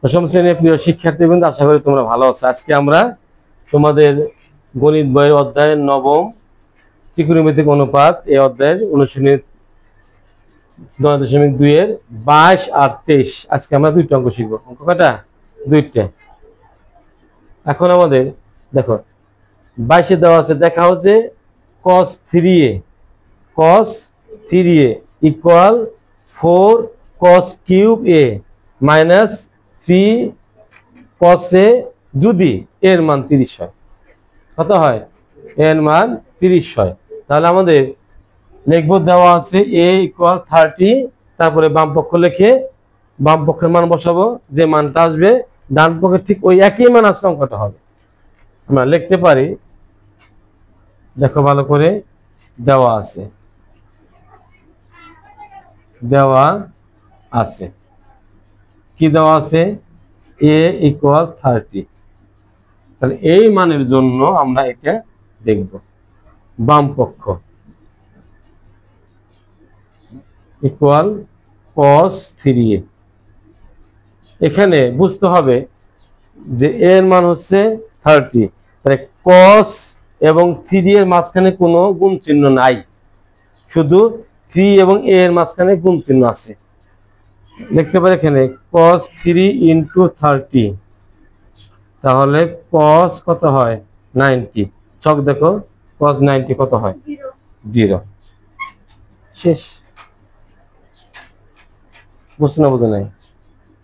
দশম শ্রেণীর প্রিয় শিক্ষার্থীবৃন্দ, আশা করি তোমরা ভালো আছো। আজকে আমরা তোমাদের গণিত বইয়ের অধ্যায়ের নবম ত্রিকোণমিতিক অনুপাত এই অধ্যায়ের অনুশীলনী 9.2 এর 22 আর 23 আজকে আমরা দুইটা অঙ্ক শিখবো। অঙ্ক কয়টা? দুইটা। এখন আমাদের দেখো 22 এ দেওয়া আছে, দেখা হচ্ছে cos 3a equal 4 cos cube a minus 3 cos a যদি এর মান 30 হয়। কত হয়? এর মান 30 হয়। তাহলে আমাদের লিখব, দেওয়া আছে a ইকুয়াল 30, তারপরে বাম পক্ষ লিখে বাম পক্ষের মান বসাবো, যে মানটা আসবে ডান পক্ষে ঠিক ওই একই মান আসলে অঙ্কটা হবে। আমরা লিখতে পারি, দেখো ভালো করে দেওয়া আছে কি দেওয়া আছে? a equal 30। তাহলে এই মানের জন্য আমরা এটা দেখব, বাম পক্ষ ইকুয়াল cos 3a। এখানে বুঝতে হবে যে এর মান হচ্ছে 30, তাহলে cos এবং 3 এর মাঝখানে কোনো গুণ চিহ্ন নাই, শুধু 3 এবং a এর মাঝখানে গুণ চিহ্ন আছে। লিখতে পারি এখানে cos 3 ইন্টু 30, তাহলে cos কত হয়? 90। ছক দেখো, cos 90 কত হয়? 0। শেষ। বুঝতে না বুঝে নাই।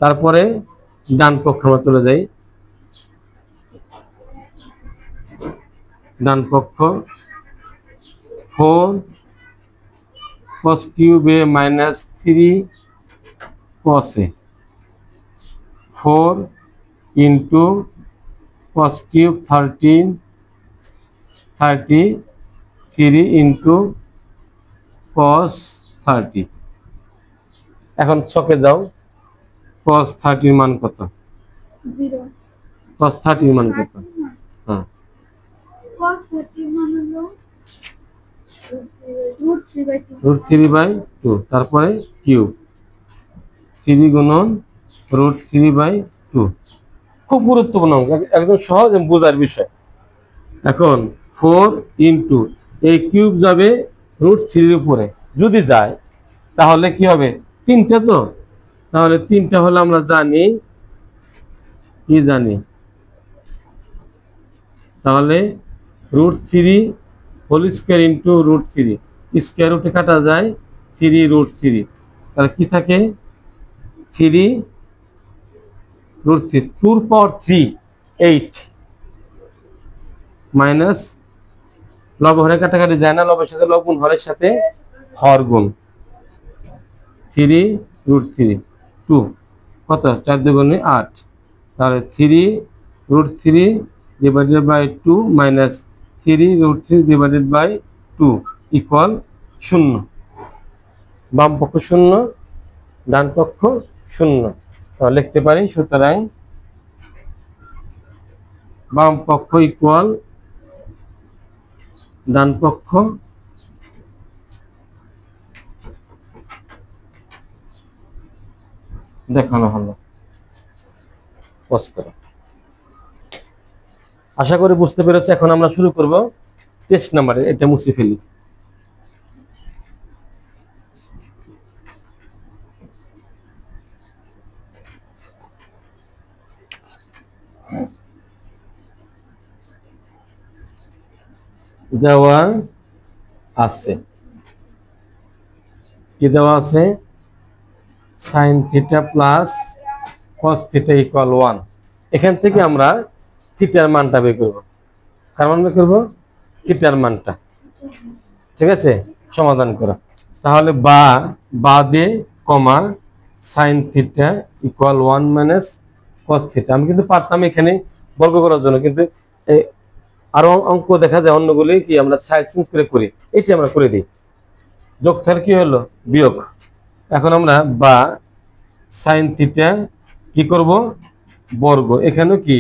তারপরে ডান পক্ষ আমরা চলে যাই, ডান পক্ষ 4 cos cube a minus 3 cos a, 4 into cos cube 3 into cos 30। এখন ছকে যাও, cos 30 এর মান কত? 0। cos 30 এর মান কত? হ্যাঁ, cos 30 মান হলো √3/2। তারপরে কিউব 3 গুণন √3/2। খুব গুরুত্বপূর্ণ অঙ্ক, একদম সহজ এবং বোঝার বিষয়। এখন 4 ইন্টু এই কিউব যাবে √3 এর উপরে, যদি যায় তাহলে কি হবে? 3টা তো, তাহলে 3টা হলে আমরা জানি কি জানি, তাহলে √3 হোল স্কয়ার ইন্টু √3, স্কয়ার রুটে কাটা যায় 3√3, তাহলে কি থাকে? 3√3, 2 পাওয়ার 3 8 মাইনাস লব হরে কাটাকাটি যায় না, লবের সাথে লব গুণ, হরের সাথে হর গুণ, 3√3 2 কত? 4 দুগুণে 8, তাহলে 3√3 divided by 2 minus 3√3 divided by 2 equal 0। বাম পক্ষ 0, ডান পক্ষ 0। তাহলে লিখতে পারি, সুতরাং বাম পক্ষ ইকুয়াল ডান পক্ষ দেখানো হলো। আশা করি বুঝতে পেরেছি। এখন আমরা শুরু করব টেস্ট নাম্বারে। এটা মুছে ফেলি। দেওয়া আছে, কি দেওয়া আছে? sin theta plus cos theta equal 1। এখান থেকে আমরা থিটার মানটা বের করব। কার মান বের করব? থিটার মানটা। ঠিক আছে, সমাধান করা। তাহলে বা দিয়ে কমা sin theta equal 1 minus cos theta. আমি কিন্তু পারতাম এখানে বর্গ করার জন্য, কিন্তু আরো অঙ্ক দেখা যায় অন্যগুলি কি আমরা সাইড চেঞ্জ করে করি, এটি আমরা করে দিই। যোগ থার কি হলো? বিয়োগ। এখন আমরা বা sin থিটা কি করব? বর্গ। এখানেও কি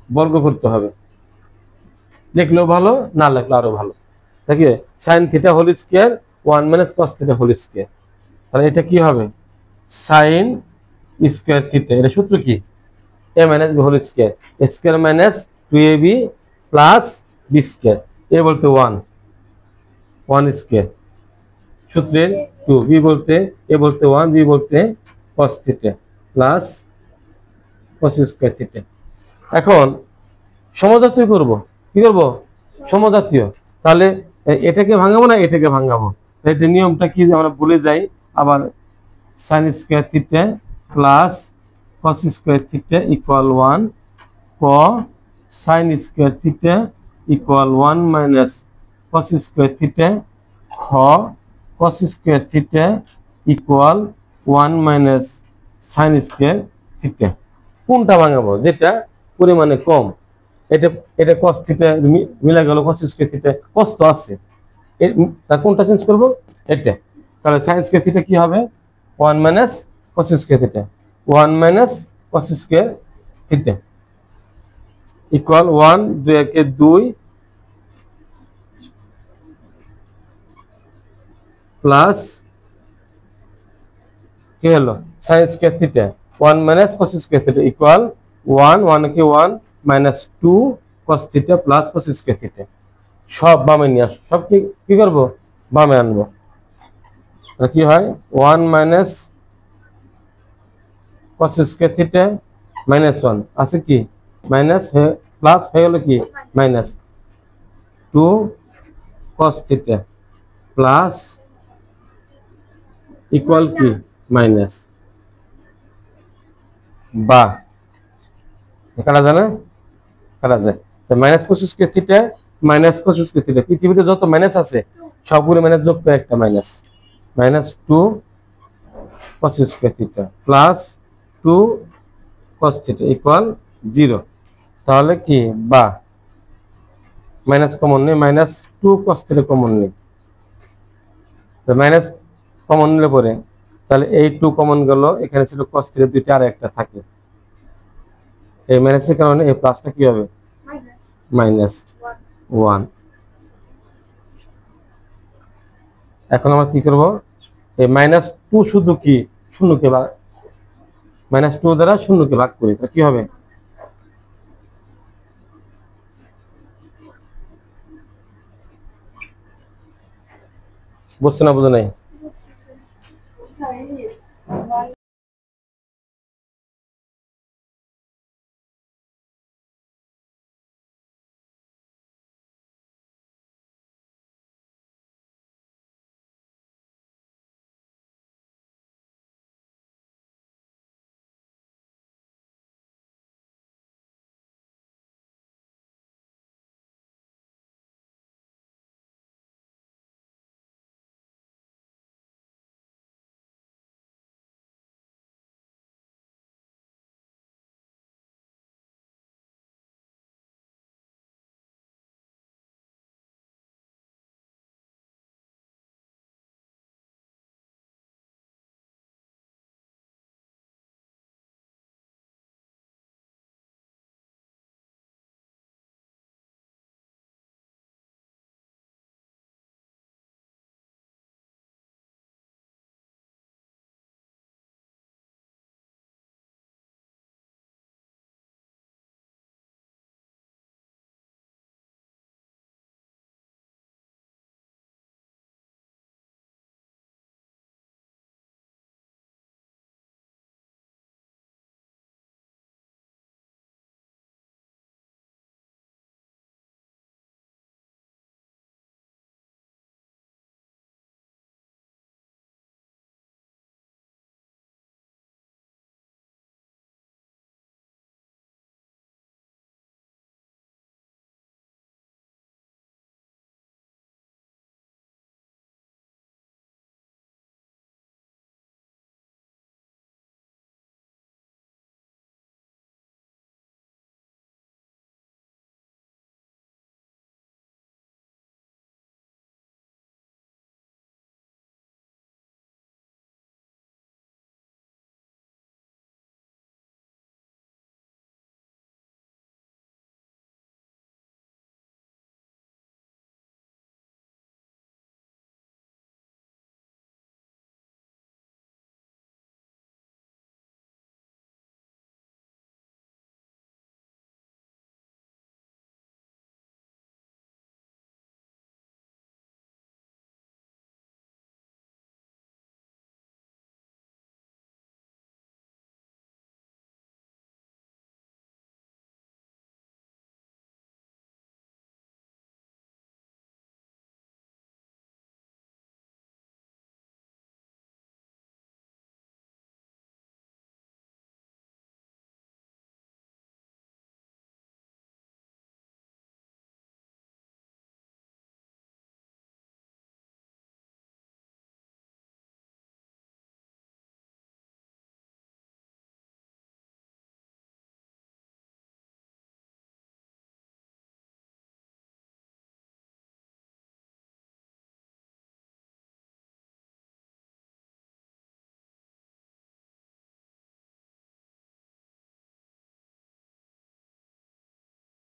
বর্গ করতে হবে, লিখলেও ভালো, না লিখলে আরো ভালো। দেখি sin theta whole square 1 minus cos theta whole square, তাহলে এটা কি হবে? sin square theta. এর সূত্র কি? a minus b whole square, a square minus 2ab plus b square, a বলতে 1 স্কয়ার সূত্রের 2, b বলতে a বলতে 1, b বলতে cos theta plus cos square theta. এখন সমজাতীয় করব, কি করব? সমজাতীয়। তাহলে এটাকে ভাঙাবো না এটাকে ভাঙাবো, এটা নিয়মটা কি আমরা ভুলে যাই। আবার sin square theta plus cos square theta equal 1, cos sin square theta equal 1 minus cos square theta, cos square theta equal 1 minus sin square theta. কোনটা ভাঙাবো? যেটা পরিমাণে কম। এটা এটা cos থিটা মিলা গেল cos স্কয়ার থিটা, cos তো আছে, তার কোনটা চেঞ্জ করব? এটা। তাহলে sin স্কয়ার থিটা কি হবে? 1 minus cos square theta, 1 minus cos square theta equal 1, 2 একে 2 প্লাস কি হলো sin square theta 1 minus cos square theta equal 1, 1 একে 1 minus 2 cos theta plus cos square theta. সব বামে নিয়ে আসো, সব কি করব? বামে আনবো। তাহলে কি হয়? 1 minus cos square theta minus 1 আছে কি মাইনাস প্লাস হয়ে গেল কি minus 2 cos theta plus equal কি মাইনাস, বা কাটা যায় না? কাটা যায়। তো minus cos square theta minus cos square theta, পৃথিবীতে যত মাইনাস আছে সবগুলো মাইনাস যোগ করে একটা minus, minus 2 cos square theta plus 2 cos theta equal 0। তাহলে কি বা মাইনাস কমন নেই, মাইনাস 2 cos থিটা কমন নেই। তো মাইনাস কমন নিলে পরে তাহলে এই 2 কমন গেল, এখানে ছিল cos থিটা দুইটা আর একটা থাকে, এই মাইনাসের কারণে এই প্লাসটা কি হবে? মাইনাস 1। এখন আমরা কি করব? এই মাইনাস 2 শুধু কি শূন্যকে ভাগ, মাইনাস 2 দ্বারা শূন্যকে ভাগ করি, তাহলে কি হবে? বুঝছে না? বুঝে নাই?